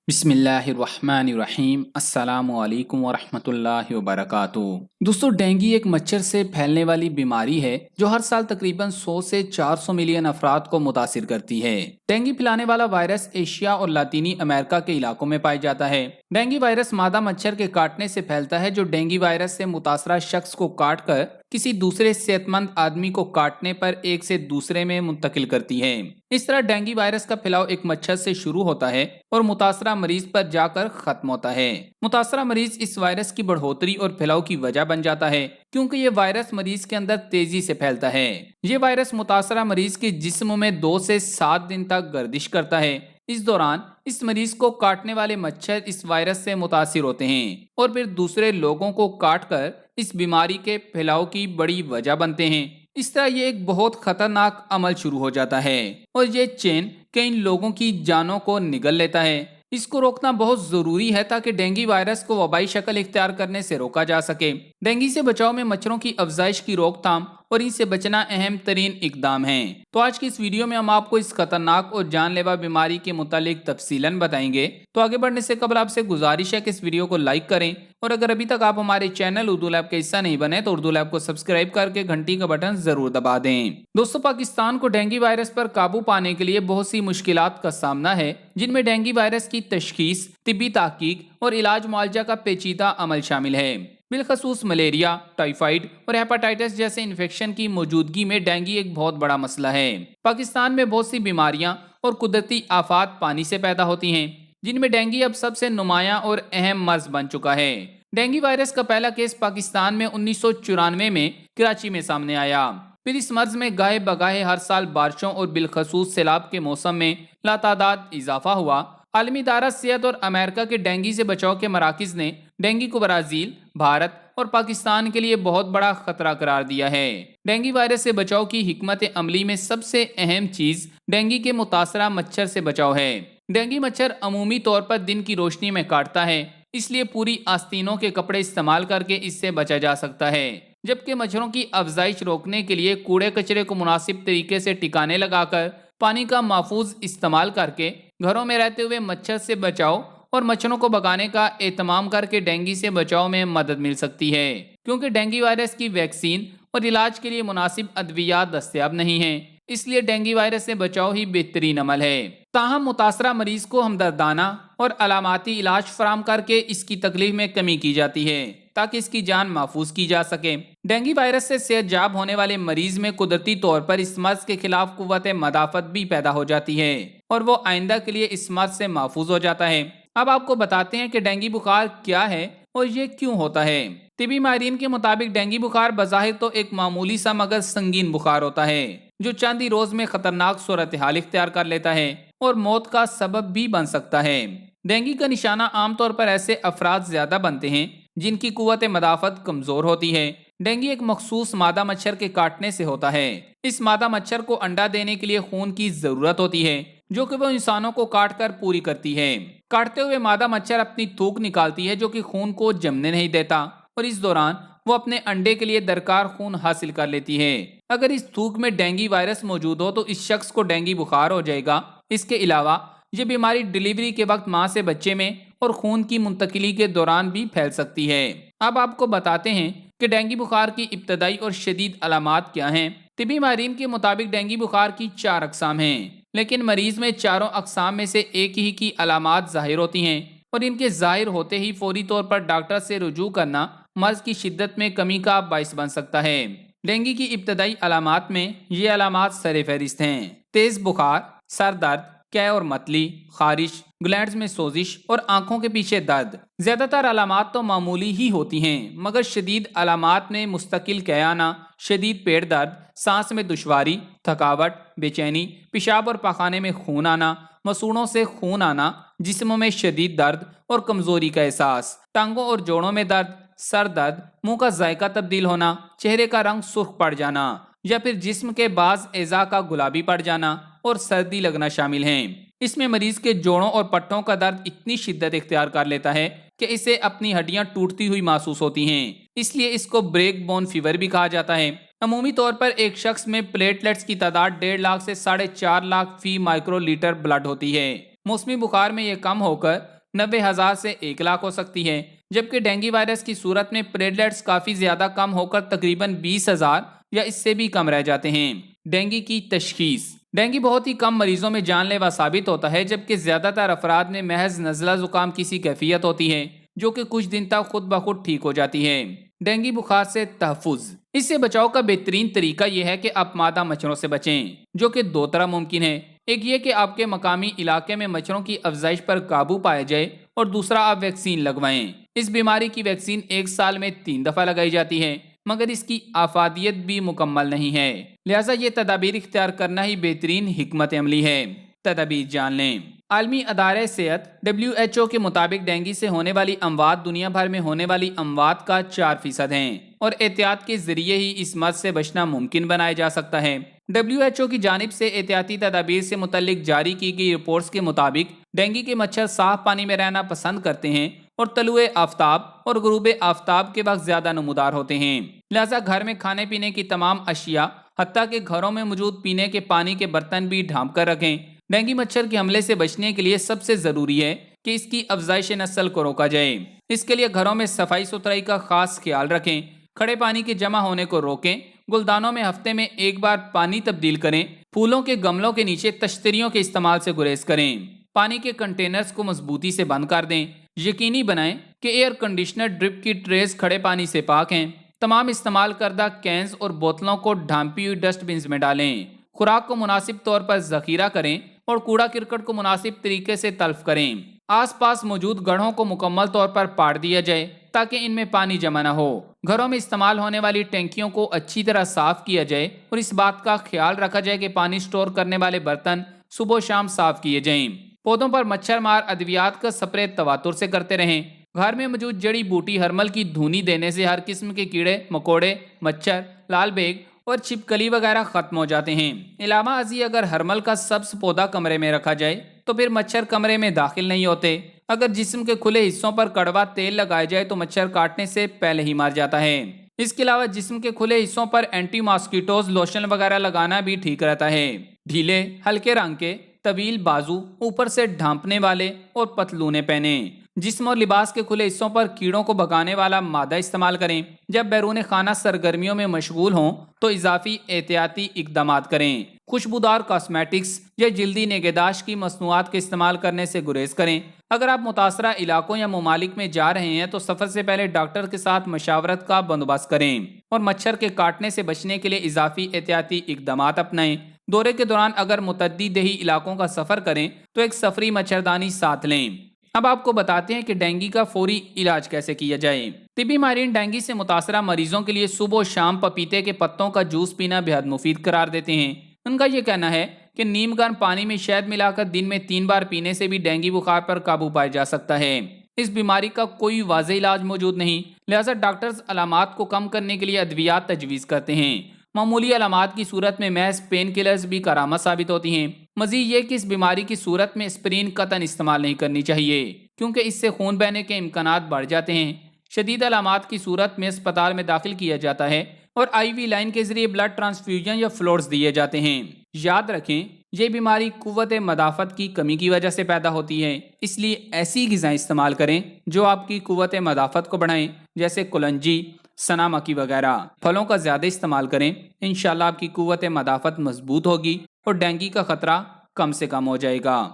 بسم اللہ الرحمن الرحیم السلام علیکم ورحمۃ اللہ وبرکاتہ۔ دوستو، ڈینگی ایک مچھر سے پھیلنے والی بیماری ہے جو ہر سال تقریباً 100 سے 400 ملین افراد کو متاثر کرتی ہے۔ ڈینگی پھیلانے والا وائرس ایشیا اور لاطینی امریکہ کے علاقوں میں پایا جاتا ہے۔ ڈینگی وائرس مادہ مچھر کے کاٹنے سے پھیلتا ہے جو ڈینگی وائرس سے متاثرہ شخص کو کاٹ کر کسی دوسرے صحت مند آدمی کو کاٹنے پر ایک سے دوسرے میں منتقل کرتی ہے۔ اس طرح ڈینگی وائرس کا پھیلاؤ ایک مچھر سے شروع ہوتا ہے اور متاثرہ مریض پر جا کر ختم ہوتا ہے۔ متاثرہ مریض اس وائرس کی بڑھوتری اور پھیلاؤ کی وجہ بن جاتا ہے کیونکہ یہ وائرس مریض کے اندر تیزی سے پھیلتا ہے۔ یہ وائرس متاثرہ مریض کے جسم میں 2 سے 7 دن تک گردش کرتا ہے۔ اس دوران اس مریض کو کاٹنے والے مچھر اس وائرس سے متاثر ہوتے ہیں اور پھر دوسرے لوگوں کو کاٹ کر اس بیماری کے پھیلاؤ کی بڑی وجہ بنتے ہیں۔ اس طرح یہ ایک بہت خطرناک عمل شروع ہو جاتا ہے اور یہ چین کئی لوگوں کی جانوں کو نگل لیتا ہے۔ اس کو روکنا بہت ضروری ہے تاکہ ڈینگی وائرس کو وبائی شکل اختیار کرنے سے روکا جا سکے۔ ڈینگی سے بچاؤ میں مچھروں کی افزائش کی روک تھام اور ان سے بچنا اہم ترین اقدام ہے۔ تو آج کی اس ویڈیو میں ہم آپ کو اس خطرناک اور جان لیوا بیماری کے متعلق تفصیلاً بتائیں گے۔ تو آگے بڑھنے سے قبل آپ سے گزارش ہے کہ اس ویڈیو کو لائک کریں اور اگر ابھی تک آپ ہمارے چینل اردو لیب کا حصہ نہیں بنے تو اردو لیب کو سبسکرائب کر کے گھنٹی کا بٹن ضرور دبا دیں۔ دوستو، پاکستان کو ڈینگی وائرس پر قابو پانے کے لیے بہت سی مشکلات کا سامنا ہے، جن میں ڈینگی وائرس کی تشخیص، طبی تحقیق اور علاج معالجہ کا پیچیدہ عمل شامل ہے۔ بالخصوص ملیریا، ٹائیفائیڈ اور ہیپاٹائٹس جیسے انفیکشن کی موجودگی میں ڈینگی ایک بہت بڑا مسئلہ ہے۔ پاکستان میں بہت سی بیماریاں اور قدرتی آفات پانی سے پیدا ہوتی ہیں، جن میں ڈینگی اب سب سے نمایاں اور اہم مرض بن چکا ہے۔ ڈینگی وائرس کا پہلا کیس پاکستان میں 1994 میں کراچی میں سامنے آیا۔ پھر اس مرض میں گاہے بگاہے ہر سال بارشوں اور بالخصوص سیلاب کے موسم میں لاتعداد اضافہ ہوا۔ عالمی ادارہ صحت اور امریکہ کے ڈینگی سے بچاؤ کے مراکز نے ڈینگی کو برازیل، بھارت اور پاکستان کے لیے بہت بڑا خطرہ قرار دیا ہے۔ ڈینگی وائرس سے بچاؤ کی حکمت عملی میں سب سے اہم چیز ڈینگی کے متاثرہ مچھر سے بچاؤ ہے۔ ڈینگی مچھر عمومی طور پر دن کی روشنی میں کاٹتا ہے، اس لیے پوری آستینوں کے کپڑے استعمال کر کے اس سے بچا جا سکتا ہے، جبکہ مچھروں کی افزائش روکنے کے لیے کوڑے کچرے کو مناسب طریقے سے ٹھکانے لگا کر پانی کا محفوظ استعمال کر کے گھروں میں رہتے ہوئے مچھر سے بچاؤ اور مچھروں کو بھگانے کا اہتمام کر کے ڈینگی سے بچاؤ میں مدد مل سکتی ہے، کیونکہ ڈینگی وائرس کی ویکسین اور علاج کے لیے مناسب ادویات دستیاب نہیں ہیں، اس لیے ڈینگی وائرس سے بچاؤ ہی بہترین عمل ہے۔ تاہم متاثرہ مریض کو ہمدردانہ اور علاماتی علاج فراہم کر کے اس کی تکلیف میں کمی کی جاتی ہے تاکہ اس کی جان محفوظ کی جا سکے۔ ڈینگی وائرس سے صحت یاب ہونے والے مریض میں قدرتی طور پر اس مرض کے خلاف قوت مدافعت بھی پیدا ہو جاتی ہے اور وہ آئندہ کے لیے اس مرض سے محفوظ ہو جاتا ہے۔ اب آپ کو بتاتے ہیں کہ ڈینگی بخار کیا ہے اور یہ کیوں ہوتا ہے۔ طبی ماہرین کے مطابق ڈینگی بخار بظاہر تو ایک معمولی سا مگر سنگین بخار ہوتا ہے جو چند ہی روز میں خطرناک صورتحال اختیار کر لیتا ہے اور موت کا سبب بھی بن سکتا ہے۔ ڈینگی کا نشانہ عام طور پر ایسے افراد زیادہ بنتے ہیں جن کی قوت مدافعت کمزور ہوتی ہے۔ ڈینگی ایک مخصوص مادہ مچھر کے کاٹنے سے ہوتا ہے۔ اس مادہ مچھر کو انڈا دینے کے لیے خون کی ضرورت ہوتی ہے جو کہ وہ انسانوں کو کاٹ کر پوری کرتی ہے۔ کاٹتے ہوئے مادہ مچھر اپنی تھوک نکالتی ہے جو کہ خون کو جمنے نہیں دیتا اور اس دوران وہ اپنے انڈے کے لیے درکار خون حاصل کر لیتی ہے۔ اگر اس تھوک میں ڈینگی وائرس موجود ہو تو اس شخص کو ڈینگی بخار ہو جائے گا۔ اس کے علاوہ یہ بیماری ڈیلیوری کے وقت ماں سے بچے میں اور خون کی منتقلی کے دوران بھی پھیل سکتی ہے۔ اب آپ کو بتاتے ہیں کہ ڈینگی بخار کی ابتدائی اور شدید علامات کیا ہیں۔ طبی ماہرین کے مطابق ڈینگی بخار کی 4 اقسام ہیں، لیکن مریض میں چاروں اقسام میں سے ایک ہی کی علامات ظاہر ہوتی ہیں اور ان کے ظاہر ہوتے ہی فوری طور پر ڈاکٹر سے رجوع کرنا مرض کی شدت میں کمی کا باعث بن سکتا ہے۔ ڈینگی کی ابتدائی علامات میں یہ علامات سر فہرست ہیں: تیز بخار، سر درد، قے اور متلی، خارش، گلینڈز میں سوزش اور آنکھوں کے پیچھے درد۔ زیادہ تر علامات تو معمولی ہی ہوتی ہیں، مگر شدید علامات میں مستقل قے آنا، شدید پیٹ درد، سانس میں دشواری، تھکاوٹ، بے چینی، پیشاب اور پاخانے میں خون آنا، مسوڑوں سے خون آنا، جسموں میں شدید درد اور کمزوری کا احساس، ٹانگوں اور جوڑوں میں درد، سر درد، منہ کا ذائقہ تبدیل ہونا، چہرے کا رنگ سرخ پڑ جانا یا پھر جسم کے بعض اعضاء کا گلابی پڑ جانا اور سردی لگنا شامل ہیں۔ اس میں مریض کے جوڑوں اور پٹھوں کا درد اتنی شدت اختیار کر لیتا ہے کہ اسے اپنی ہڈیاں ٹوٹتی ہوئی محسوس ہوتی ہیں، اس لیے اس کو بریک بون فیور بھی کہا جاتا ہے۔ عمومی طور پر ایک شخص میں پلیٹلیٹس کی تعداد 1.5 لاکھ سے 4.5 لاکھ فی مائکرو لیٹر بلڈ ہوتی ہے۔ موسمی بخار میں یہ کم ہو کر 90,000 سے 1 لاکھ ہو سکتی ہے، جبکہ ڈینگی وائرس کی صورت میں پلیٹلیٹس کافی زیادہ کم ہو کر تقریباً 20,000 یا اس سے بھی کم رہ جاتے ہیں۔ ڈینگی کی تشخیص: ڈینگی بہت ہی کم مریضوں میں جان لیوا ثابت ہوتا ہے، جبکہ زیادہ تر افراد میں محض نزلہ زکام کی سی کیفیت ہوتی ہے جو کہ کچھ دن تک خود بخود ٹھیک ہو جاتی ہے۔ ڈینگی بخار سے تحفظ: اس سے بچاؤ کا بہترین طریقہ یہ ہے کہ آپ مادہ مچھروں سے بچیں، جو کہ 2 طرح ممکن ہے۔ ایک یہ کہ آپ کے مقامی علاقے میں مچھروں کی افزائش پر قابو پایا جائے، اور دوسرا آپ ویکسین لگوائیں۔ اس بیماری کی ویکسین 1 سال میں 3 دفعہ لگائی جاتی ہے، مگر اس کی افادیت بھی مکمل نہیں ہے، لہٰذا یہ تدابیر اختیار کرنا ہی بہترین حکمت عملی ہے۔ تدابیر جان لیں۔ عالمی ادارہ صحت WHO کے مطابق ڈینگی سے ہونے والی اموات دنیا بھر میں ہونے والی اموات کا 4% ہیں، اور احتیاط کے ذریعے ہی اس مرض سے بچنا ممکن بنایا جا سکتا ہے۔ WHO کی جانب سے احتیاطی تدابیر سے متعلق جاری کی گئی رپورٹس کے مطابق ڈینگی کے مچھر صاف پانی میں رہنا پسند کرتے ہیں اور طلوع آفتاب اور غروب آفتاب کے وقت زیادہ نمودار ہوتے ہیں، لہٰذا گھر میں کھانے پینے کی تمام اشیاء حتیٰ کہ گھروں میں موجود پینے کے پانی کے برتن بھی ڈھانپ کر رکھیں۔ ڈینگی مچھر کے حملے سے بچنے کے لیے سب سے ضروری ہے کہ اس کی افزائش نسل کو روکا جائے۔ اس کے لیے گھروں میں صفائی ستھرائی کا خاص خیال رکھیں، کھڑے پانی کے جمع ہونے کو روکیں، گلدانوں میں ہفتے میں 1 بار پانی تبدیل کریں، پھولوں کے گملوں کے نیچے تشتریوں کے استعمال سے گریز کریں، پانی کے کنٹینرز کو مضبوطی سے بند کر دیں، یقینی بنائیں کہ ایئر کنڈیشنر ڈرپ کی ٹریز کھڑے پانی سے پاک ہیں، تمام استعمال کردہ کینز اور بوتلوں کو ڈھانپی ہوئی ڈسٹ بنز میں ڈالیں، خوراک کو مناسب طور پر ذخیرہ کریں اور کوڑا کرکٹ کو مناسب طریقے سے تلف کریں۔ آس پاس موجود گڑھوں کو مکمل طور پر پاٹ دیا جائے تاکہ ان میں پانی جمع نہ ہو۔ گھروں میں استعمال ہونے والی ٹینکیوں کو اچھی طرح صاف کیا جائے اور اس بات کا خیال رکھا جائے کہ پانی سٹور کرنے والے برتن صبح و شام صاف کیے جائیں۔ پودوں پر مچھر مار ادویات کا سپرے تواتر سے کرتے رہیں۔ گھر میں موجود جڑی بوٹی ہرمل کی دھونی دینے سے ہر قسم کے کیڑے مکوڑے، مچھر، لال بیگ اور چھپکلی وغیرہ ختم ہو جاتے ہیں۔ علاوہ ازیں اگر ہرمل کا سبز پودا کمرے میں رکھا جائے تو پھر مچھر کمرے میں داخل نہیں ہوتے۔ اگر جسم کے کھلے حصوں پر کڑوا تیل لگایا جائے تو مچھر کاٹنے سے پہلے ہی مر جاتا ہے۔ اس کے علاوہ جسم کے کھلے حصوں پر اینٹی ماسکیٹوز لوشن وغیرہ لگانا بھی ٹھیک رہتا ہے۔ ڈھیلے، ہلکے رنگ کے، طویل بازو، اوپر سے ڈھانپنے والے اور پتلونیں پہنیں۔ جسم اور لباس کے کھلے حصوں پر کیڑوں کو بھگانے والا مادہ استعمال کریں۔ جب بیرون خانہ سرگرمیوں میں مشغول ہوں تو اضافی احتیاطی اقدامات کریں۔ خوشبودار کاسمیٹکس یا جلدی نگہداشت کی مصنوعات کے استعمال کرنے سے گریز کریں۔ اگر آپ متاثرہ علاقوں یا ممالک میں جا رہے ہیں تو سفر سے پہلے ڈاکٹر کے ساتھ مشاورت کا بندوبست کریں اور مچھر کے کاٹنے سے بچنے کے لیے اضافی احتیاطی اقدامات اپنائیں۔ دورے کے دوران اگر متعدی دیہی علاقوں کا سفر کریں تو ایک سفری مچھردانی ساتھ لیں۔ اب آپ کو بتاتے ہیں کہ ڈینگی کا فوری علاج کیسے کیا جائے۔ طبی ماہرین ڈینگی سے متاثرہ مریضوں کے لیے صبح و شام پپیتے کے پتوں کا جوس پینا بے حد مفید قرار دیتے ہیں۔ ان کا یہ کہنا ہے کہ نیم گرم پانی میں شہد ملا کر دن میں 3 بار پینے سے بھی ڈینگی بخار پر قابو پایا جا سکتا ہے۔ اس بیماری کا کوئی واضح علاج موجود نہیں، لہٰذا ڈاکٹرز علامات کو کم کرنے کے لیے ادویات تجویز کرتے ہیں۔ معمولی علامات کی صورت میں محض پین کلرز بھی کارآمد ثابت ہوتی ہیں۔ مزید یہ کہ اس بیماری کی صورت میں اسپرین قطعاً استعمال نہیں کرنی چاہیے، کیونکہ اس سے خون بہنے کے امکانات بڑھ جاتے ہیں۔ شدید علامات کی صورت میں اسپتال میں داخل کیا جاتا ہے اور IV لائن کے ذریعے بلڈ ٹرانسفیوژن یا فلوئڈز دیے جاتے ہیں۔ یاد رکھیں، یہ بیماری قوت مدافعت کی کمی کی وجہ سے پیدا ہوتی ہے، اس لیے ایسی غذائیں استعمال کریں جو آپ کی قوت مدافعت کو بڑھائیں، جیسے کلنجی، سنا مکی وغیرہ۔ پھلوں کا زیادہ استعمال کریں، انشاءاللہ آپ کی قوت مدافعت مضبوط ہوگی اور ڈینگی کا خطرہ کم سے کم ہو جائے گا۔